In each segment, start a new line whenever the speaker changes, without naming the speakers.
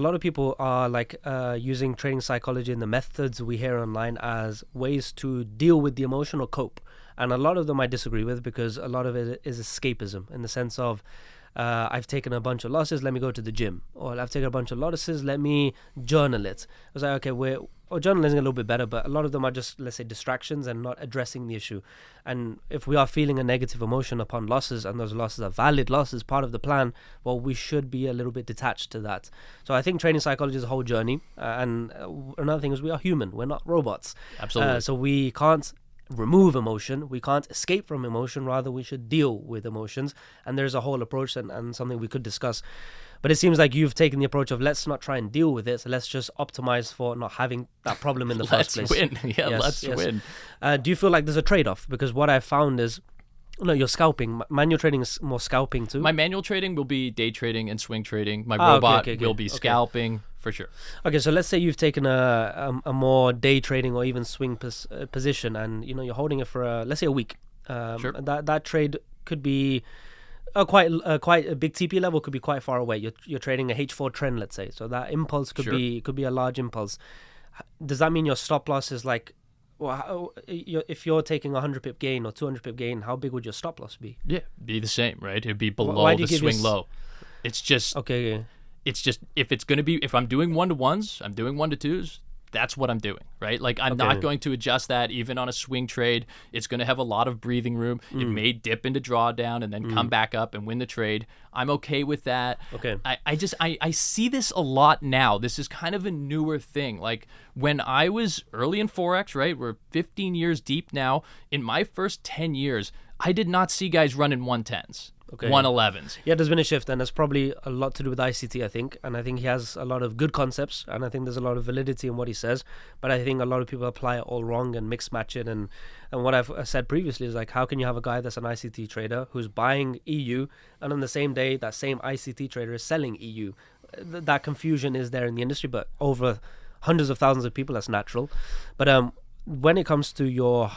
A lot of people are like using trading psychology and the methods we hear online as ways to deal with the emotion or cope. And a lot of them I disagree with, because a lot of it is escapism, in the sense of I've taken a bunch of losses, let me go to the gym. Or I've taken a bunch of losses, let me journal it. I was like, okay, journalism a little bit better, but a lot of them are just, let's say, distractions and not addressing the issue. And if we are feeling a negative emotion upon losses, and those losses are valid losses, part of the plan, well, we should be a little bit detached to that. So I think trading psychology is a whole journey. And another thing is, we are human, we're not robots.
Absolutely.
So we can't remove emotion, we can't escape from emotion, rather we should deal with emotions. And there's a whole approach and something we could discuss. But it seems like you've taken the approach of, let's not try and deal with it, so let's just optimize for not having that problem in the first place.
Let's win. Yeah, let's win.
Do you feel like there's a trade-off? Because what I've found is, you're scalping. Manual trading is more scalping too.
My manual trading will be day trading and swing trading. My robot will be scalping for sure.
Okay, so let's say you've taken a more day trading or even swing position, and you're holding it for let's say a week.
Sure.
That trade could be quite a big TP level, could be quite far away. You're trading a H4 trend, let's say. So that impulse could be a large impulse. Does that mean your stop loss is like, well, if you're taking 100 pip gain or 200 pip gain, how big would your stop loss be?
Yeah, be the same, right? It'd be below the swing low. It's just
okay.
It's just, if I'm doing 1-to-1s, I'm doing 1-to-2s, that's what I'm doing, right? Like, I'm not going to adjust that even on a swing trade. It's going to have a lot of breathing room. It may dip into drawdown and then come back up and win the trade. I'm okay with that.
Okay.
I see this a lot now. This is kind of a newer thing. Like, when I was early in Forex, right? We're 15 years deep now. In my first 10 years, I did not see guys running 110s. Okay. 111s.
Yeah, there's been a shift, and there's probably a lot to do with ICT, I think. And I think he has a lot of good concepts, and I think there's a lot of validity in what he says. But I think a lot of people apply it all wrong and mix match it. And what I've said previously is, like, how can you have a guy that's an ICT trader who's buying EU, and on the same day that same ICT trader is selling EU? That confusion is there in the industry, but over hundreds of thousands of people, that's natural. But when it comes to your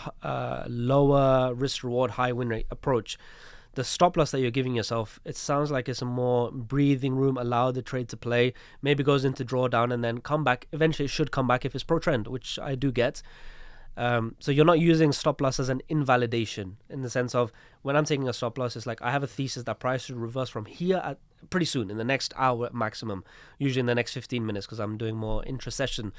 lower risk reward, high win rate approach, the stop loss that you're giving yourself, it sounds like it's a more breathing room, allow the trade to play, maybe goes into drawdown and then come back. Eventually it should come back if it's pro trend, which I do get. So you're not using stop loss as an invalidation, in the sense of, when I'm taking a stop loss, it's like, I have a thesis that price should reverse from here pretty soon, in the next hour at maximum, usually in the next 15 minutes, because I'm doing more intra-session.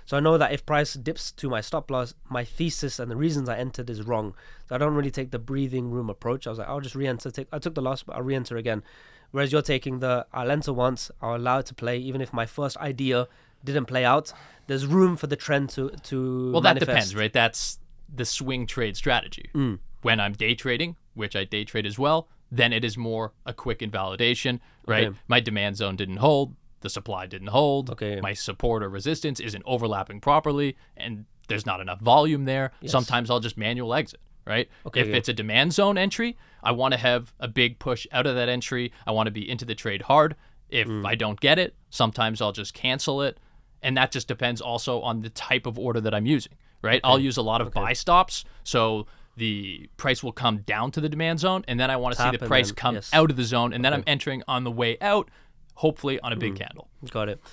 So I know that if price dips to my stop loss, my thesis and the reasons I entered is wrong. So I don't really take the breathing room approach. I was like, I'll just re-enter. I took the loss, but I'll re-enter again. Whereas you're taking I'll enter once, I'll allow it to play, even if my first idea didn't play out. There's room for the trend to
well,
manifest.
That depends, right? That's the swing trade strategy. When I'm day trading, which I day trade as well, then it is more a quick invalidation, right? Okay. My demand zone didn't hold, the supply didn't hold, my support or resistance isn't overlapping properly, and there's not enough volume there. Yes. Sometimes I'll just manual exit, right? If it's a demand zone entry, I want to have a big push out of that entry. I want to be into the trade hard. If I don't get it, sometimes I'll just cancel it. And that just depends also on the type of order that I'm using, right? I'll use a lot of buy stops, so the price will come down to the demand zone, and then I want to see the price come out of the zone, and then I'm entering on the way out, hopefully on a big candle.
Got it.